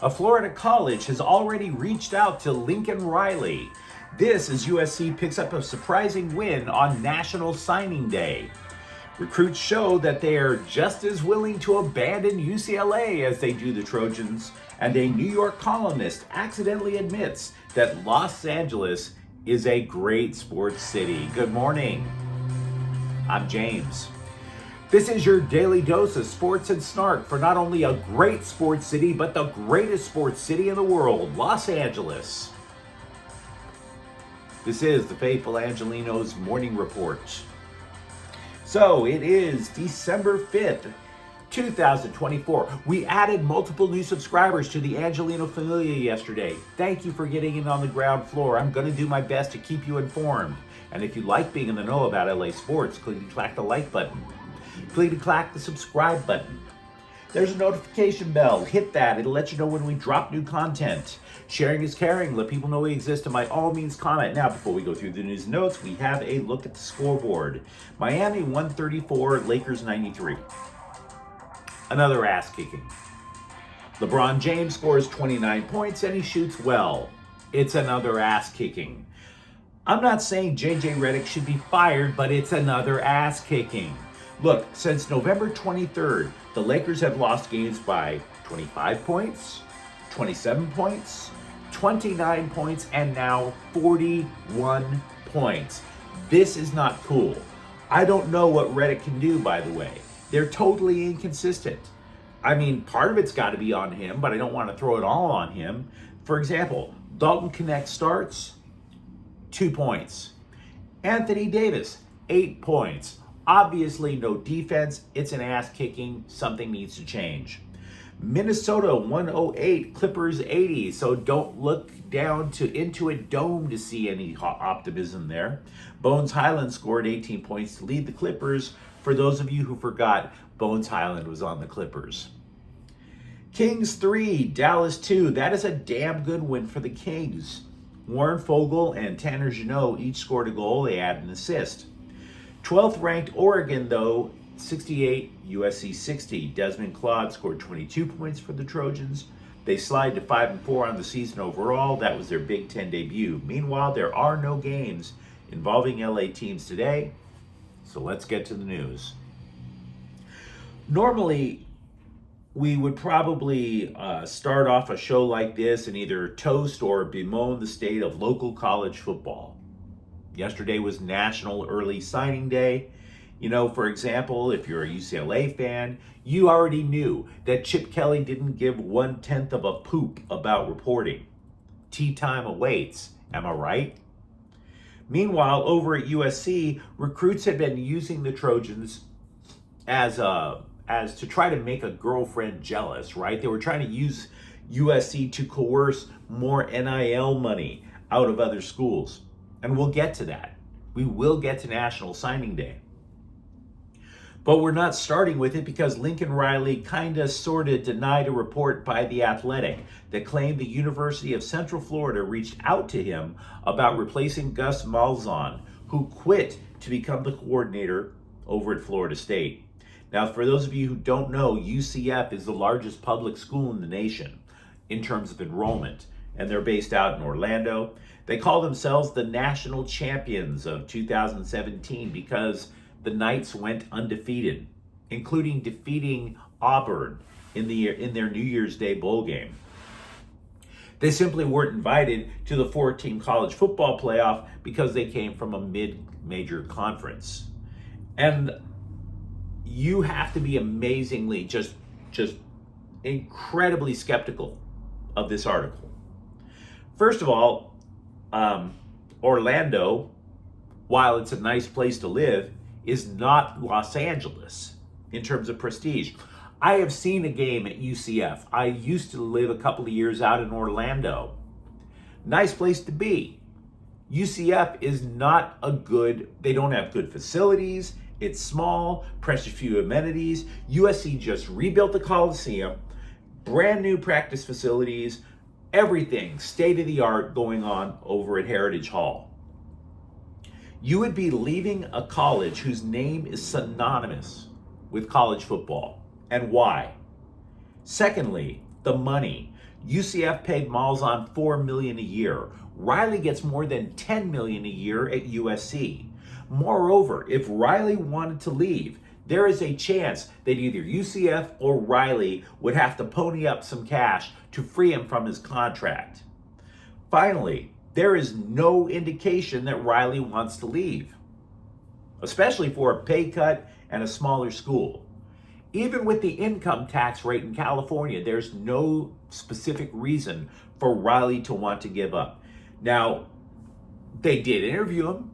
A Florida college has already reached out to Lincoln Riley. This as USC picks up a surprising win on National Signing Day. Recruits show that they are just as willing to abandon UCLA as they do the Trojans, and a New York columnist accidentally admits that Los Angeles is a great sports city. Good morning. I'm James. This is your daily dose of sports and snark for not only a great sports city, but the greatest sports city in the world, Los Angeles. This is the faithful Angelenos Morning Report. So it is December 5th, 2024. We added multiple new subscribers to the Angeleno Familia yesterday. Thank you for getting in on the ground floor. I'm going to do my best to keep you informed. And if you like being in the know about LA sports, click and clack the like button. Click and clack the subscribe button. There's a notification bell. Hit that. It'll let you know when we drop new content. Sharing is caring. Let people know we exist, and by all means comment. Now, before we go through the news and notes, we have a look at the scoreboard. Miami 134, Lakers 93. Another ass kicking. LeBron James scores 29 points and he shoots well. It's another ass kicking. I'm not saying JJ Redick should be fired, but it's another ass kicking. Look, since November 23rd, the Lakers have lost games by 25 points, 27 points, 29 points, and now 41 points. This is not cool. I don't know what Redick can do, by the way. They're totally inconsistent. I mean, part of it's got to be on him, but I don't want to throw it all on him. For example, Dalton Knecht starts, 2 points. Anthony Davis, 8 points. Obviously, no defense. It's an ass kicking. Something needs to change. Minnesota 108, Clippers 80. So don't look down to Intuit Dome to see any optimism there. Bones Highland scored 18 points to lead the Clippers. For those of you who forgot, Bones Highland was on the Clippers. Kings 3, Dallas 2. That is a damn good win for the Kings. Warren Fogle and Tanner Jeannot each scored a goal. They had an assist. 12th ranked Oregon, though, 68, USC 60. Desmond Claude scored 22 points for the Trojans. They slide to 5-4 on the season overall. That was their Big Ten debut. Meanwhile, there are no games involving LA teams today. So let's get to the news. Normally, we would probably start off a show like this and either toast or bemoan the state of local college football. Yesterday was National Early Signing Day. You know, for example, if you're a UCLA fan, you already knew that Chip Kelly didn't give 1/10 of a poop about reporting. Tea time awaits, am I right? Meanwhile, over at USC, recruits had been using the Trojans as to try to make a girlfriend jealous, right? They were trying to use USC to coerce more NIL money out of other schools. And we'll get to that. We will get to National Signing Day. But we're not starting with it because Lincoln Riley sort of denied a report by The Athletic that claimed the University of Central Florida reached out to him about replacing Gus Malzahn, who quit to become the coordinator over at Florida State. Now, for those of you who don't know, UCF is the largest public school in the nation in terms of enrollment, and they're based out in Orlando. They call themselves the national champions of 2017 because the Knights went undefeated, including defeating Auburn in their New Year's Day bowl game. They simply weren't invited to the 4-team college football playoff because they came from a mid-major conference. And you have to be amazingly, just incredibly skeptical of this article. First of all, Orlando, while it's a nice place to live, is not Los Angeles in terms of prestige. I have seen a game at UCF. I used to live a couple of years out in Orlando. Nice place to be. UCF is not they don't have good facilities. It's small, precious few amenities. USC just rebuilt the Coliseum, brand new practice facilities, everything state-of-the-art going on over at Heritage Hall. You would be leaving a college whose name is synonymous with college football. And why? Secondly, the money. UCF paid Malzahn $4 million a year. Riley gets more than $10 million a year at USC. Moreover, if Riley wanted to leave, there is a chance that either UCF or Riley would have to pony up some cash to free him from his contract. Finally, there is no indication that Riley wants to leave, especially for a pay cut and a smaller school. Even with the income tax rate in California, there's no specific reason for Riley to want to give up. Now, they did interview him,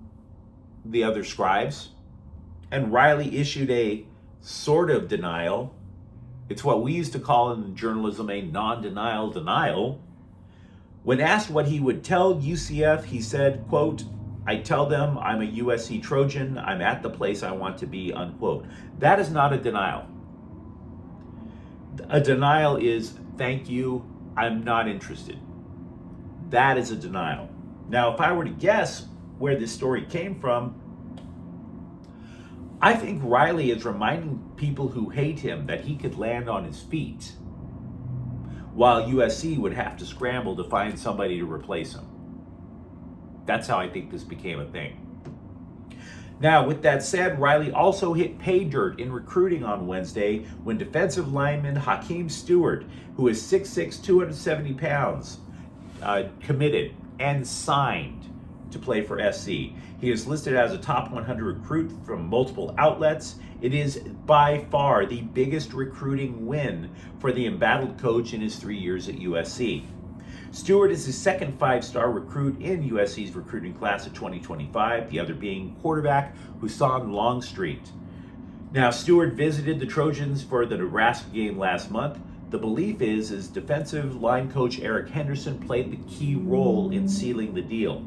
the other scribes, and Riley issued a sort of denial. It's what we used to call in journalism a non-denial denial. When asked what he would tell UCF, he said, quote, "I tell them I'm a USC Trojan. I'm at the place I want to be," unquote. That is not a denial. A denial is, thank you, I'm not interested. That is a denial. Now, if I were to guess where this story came from, I think Riley is reminding people who hate him that he could land on his feet, while USC would have to scramble to find somebody to replace him. That's how I think this became a thing. Now, with that said, Riley also hit pay dirt in recruiting on Wednesday when defensive lineman Hakeem Stewart, who is 6'6", 270 pounds, committed and signed to play for SC. He is listed as a top 100 recruit from multiple outlets. It is by far the biggest recruiting win for the embattled coach in his 3 years at USC. Stewart is the second five-star recruit in USC's recruiting class of 2025, the other being quarterback Hassan Longstreet. Now, Stewart visited the Trojans for the Nebraska game last month. The belief is defensive line coach Eric Henderson played the key role in sealing the deal.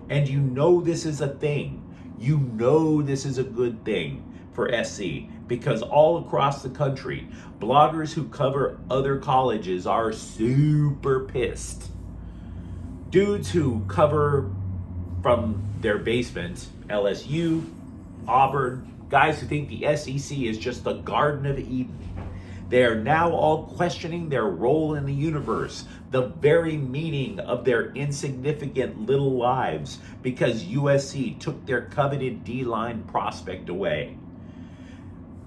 And you know this is a thing. You know this is a good thing for SC, because all across the country, bloggers who cover other colleges are super pissed. Dudes who cover from their basement, LSU, Auburn, guys who think the SEC is just the Garden of Eden. They are now all questioning their role in the universe, the very meaning of their insignificant little lives, because USC took their coveted D-line prospect away.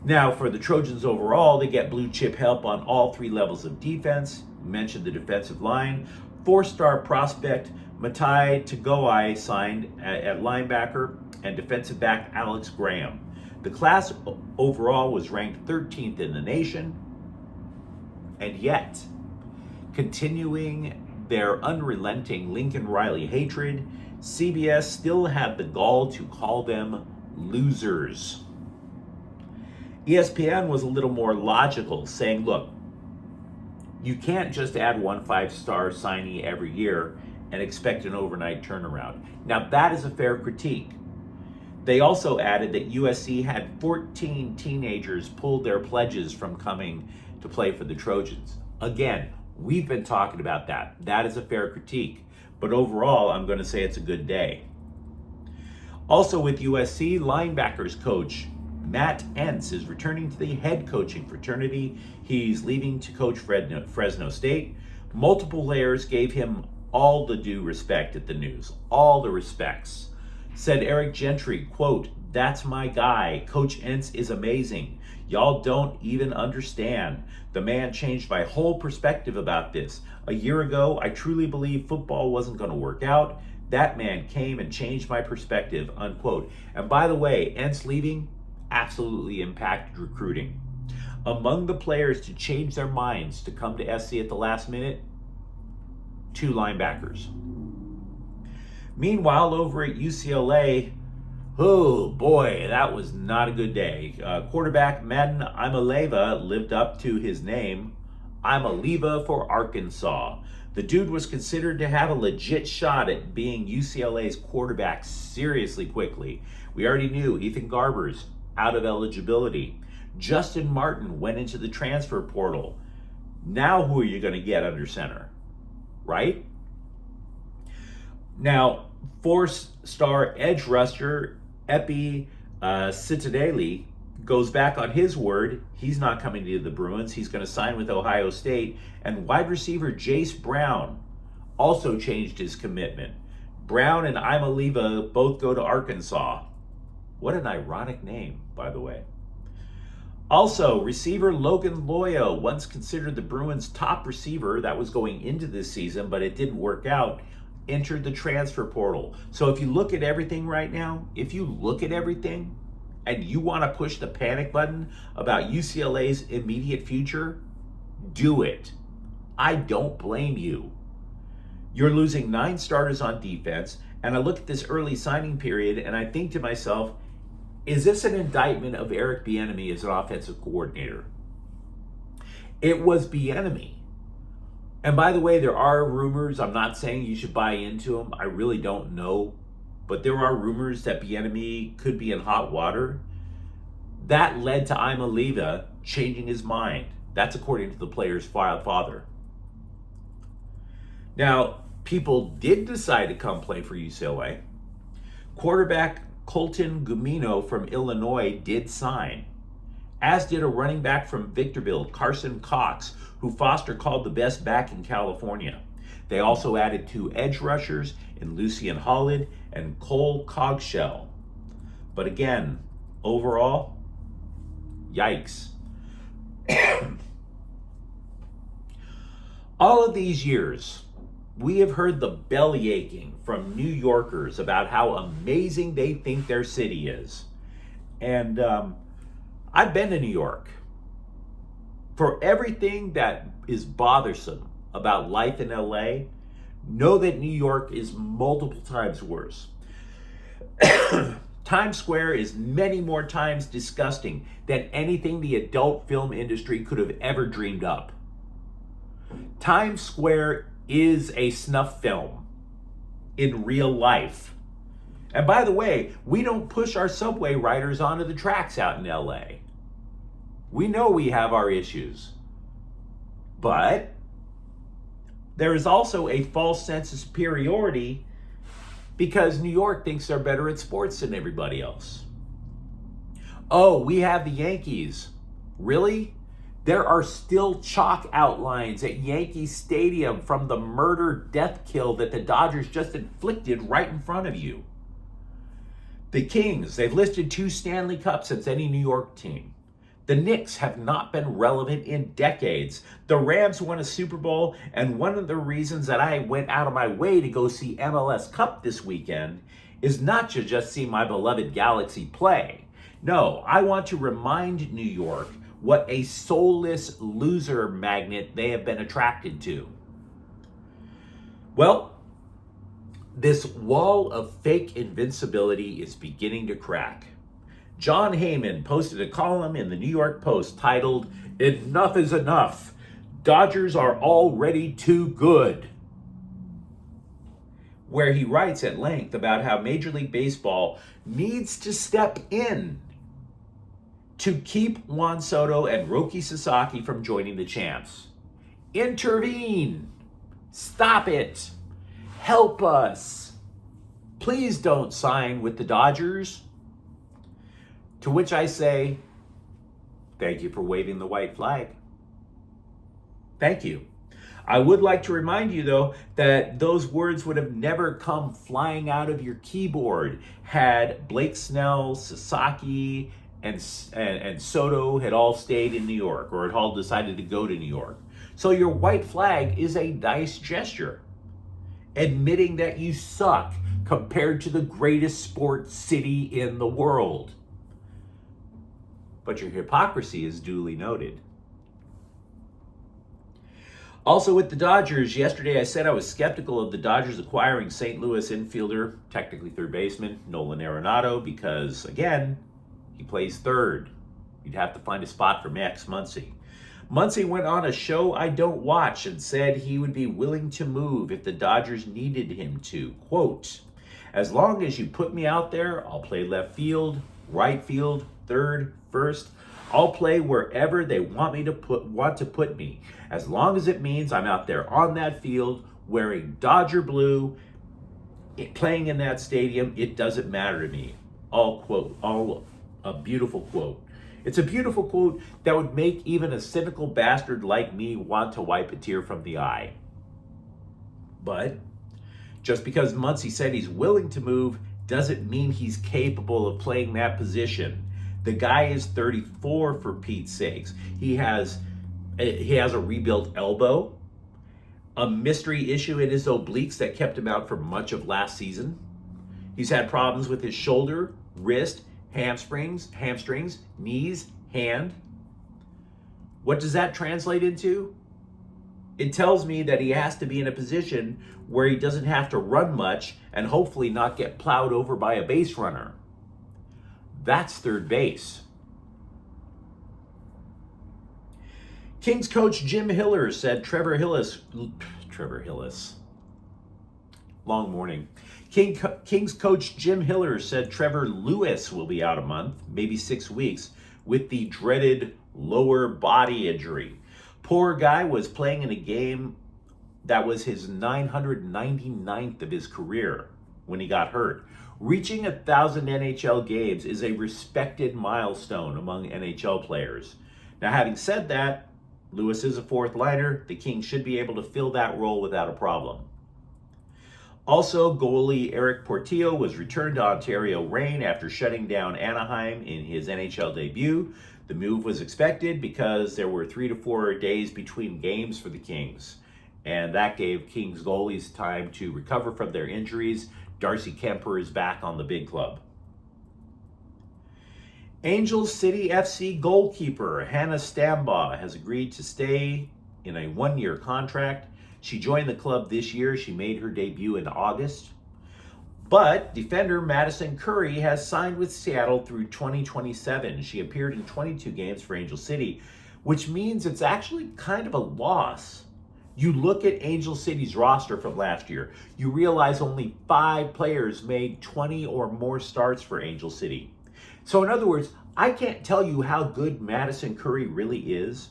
Now, for the Trojans overall, they get blue chip help on all three levels of defense. We mentioned the defensive line. Four-star prospect Matai Tagoai signed at linebacker, and defensive back Alex Graham. The class overall was ranked 13th in the nation, and yet, continuing their unrelenting Lincoln Riley hatred, CBS still had the gall to call them losers. ESPN was a little more logical, saying, look, you can't just add one five-star signee every year and expect an overnight turnaround. Now, that is a fair critique. They also added that USC had 14 teenagers pull their pledges from coming to play for the Trojans. Again, we've been talking about that. That is a fair critique. But overall, I'm going to say it's a good day. Also with USC, linebackers coach Matt Entz is returning to the head coaching fraternity. He's leaving to coach Fresno State. Multiple players gave him all the due respect at the news, all the respects. Said Eric Gentry, quote, "That's my guy. Coach Entz is amazing. Y'all don't even understand. The man changed my whole perspective about this. A year ago, I truly believed football wasn't going to work out. That man came and changed my perspective," unquote. And by the way, Entz leaving absolutely impacted recruiting. Among the players to change their minds to come to SC at the last minute, 2 linebackers. Meanwhile, over at UCLA, oh boy, that was not a good day. Quarterback Madden Imaleva lived up to his name. Imaleva for Arkansas. The dude was considered to have a legit shot at being UCLA's quarterback seriously quickly. We already knew Ethan Garber's out of eligibility. Justin Martin went into the transfer portal. Now who are you going to get under center? Right? Now, 4-star edge rusher Epi Citadeli goes back on his word. He's not coming to the Bruins. He's going to sign with Ohio State. And wide receiver Jace Brown also changed his commitment. Brown and Imaliva both go to Arkansas. What an ironic name, by the way. Also, receiver Logan Loya, once considered the Bruins' top receiver, that was going into this season, but it didn't work out, entered the transfer portal. So if you look at everything right now, and you want to push the panic button about UCLA's immediate future, do it. I don't blame you. You're losing 9 starters on defense, and I look at this early signing period and I think to myself, is this an indictment of Eric Bieniemy as an offensive coordinator? It was Bieniemy. And by the way, there are rumors. I'm not saying you should buy into them. I really don't know. But there are rumors that Bieniemy could be in hot water. That led to Imaliva changing his mind. That's according to the player's father. Now, people did decide to come play for UCLA. Quarterback Colton Gumino from Illinois did sign, as did a running back from Victorville, Carson Cox, who Foster called the best back in California. They also added 2 edge rushers in Lucian Holland and Cole Cogshell. But again, overall, yikes. All of these years, we have heard the belly aching from New Yorkers about how amazing they think their city is. And I've been to New York. For everything that is bothersome about life in LA, know that New York is multiple times worse. Times Square is many more times disgusting than anything the adult film industry could have ever dreamed up. Times Square is a snuff film in real life. And by the way, we don't push our subway riders onto the tracks out in LA. We know we have our issues. But there is also a false sense of superiority because New York thinks they're better at sports than everybody else. Oh, we have the Yankees. Really? There are still chalk outlines at Yankee Stadium from the murder death kill that the Dodgers just inflicted right in front of you. The Kings, they've listed 2 Stanley Cups since any New York team. The Knicks have not been relevant in decades. The Rams won a Super Bowl, and one of the reasons that I went out of my way to go see MLS Cup this weekend is not to just see my beloved Galaxy play. No, I want to remind New York what a soulless loser magnet they have been attracted to. Well, this wall of fake invincibility is beginning to crack. John Heyman posted a column in the New York Post titled, "Enough is Enough. Dodgers are already too good," where he writes at length about how Major League Baseball needs to step in to keep Juan Soto and Roki Sasaki from joining the champs. Intervene. Stop it. Help us. Please don't sign with the Dodgers. To which I say, thank you for waving the white flag. Thank you. I would like to remind you, though, that those words would have never come flying out of your keyboard had Blake Snell, Sasaki, and Soto had all stayed in New York or had all decided to go to New York. So your white flag is a nice gesture, admitting that you suck compared to the greatest sports city in the world. But your hypocrisy is duly noted. Also with the Dodgers, yesterday I said I was skeptical of the Dodgers acquiring St. Louis infielder, technically third baseman, Nolan Arenado, because, again, he plays third. You'd have to find a spot for Max Muncy. Muncy went on a show I don't watch and said he would be willing to move if the Dodgers needed him to. Quote, "As long as you put me out there, I'll play left field, right field, third, first. I'll play wherever they want to put me. As long as it means I'm out there on that field, wearing Dodger blue, playing in that stadium, it doesn't matter to me." All quote, all a beautiful quote. It's a beautiful quote that would make even a cynical bastard like me want to wipe a tear from the eye. But just because Muncy said he's willing to move doesn't mean he's capable of playing that position. The guy is 34, for Pete's sakes. He has a rebuilt elbow, a mystery issue in his obliques that kept him out for much of last season. He's had problems with his shoulder, wrist, hamstrings, knees, hand. What does that translate into? It tells me that he has to be in a position where he doesn't have to run much and hopefully not get plowed over by a base runner. That's third base. Kings coach Jim Hiller said Trevor Hillis, long morning. Kings coach Jim Hiller said Trevor Lewis will be out a month, maybe 6 weeks, with the dreaded lower body injury. Poor guy was playing in a game that was his 999th of his career when he got hurt. Reaching 1,000 NHL games is a respected milestone among NHL players. Now, having said that, Lewis is a fourth liner. The Kings should be able to fill that role without a problem. Also, goalie Eric Portillo was returned to Ontario Reign after shutting down Anaheim in his NHL debut. The move was expected because there were 3 to 4 days between games for the Kings, and that gave Kings goalies time to recover from their injuries. Darcy Kemper is back on the big club. Angel City FC goalkeeper Hannah Stambaugh has agreed to stay in a 1-year contract. She joined the club this year. She made her debut in August. But defender Madison Curry has signed with Seattle through 2027. She appeared in 22 games for Angel City, which means it's actually kind of a loss. You look at Angel City's roster from last year, you realize only 5 players made 20 or more starts for Angel City. So in other words, I can't tell you how good Madison Curry really is.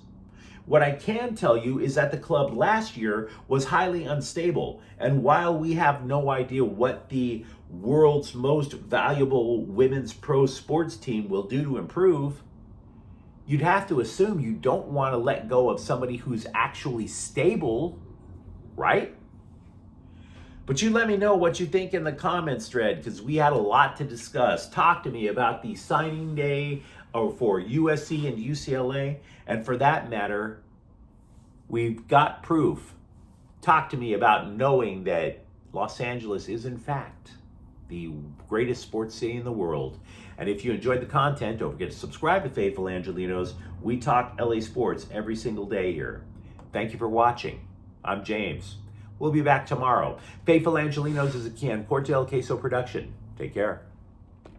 What I can tell you is that the club last year was highly unstable. And while we have no idea what the world's most valuable women's pro sports team will do to improve, you'd have to assume you don't want to let go of somebody who's actually stable, right? But you let me know what you think in the comments thread, because we had a lot to discuss. Talk to me about the signing day for USC and UCLA. And for that matter, we've got proof. Talk to me about knowing that Los Angeles is, in fact, the greatest sports city in the world. And if you enjoyed the content, don't forget to subscribe to Faithful Angelenos. We talk LA sports every single day here. Thank you for watching. I'm James. We'll be back tomorrow. Faithful Angelenos is a Can Cortel Queso production. Take care.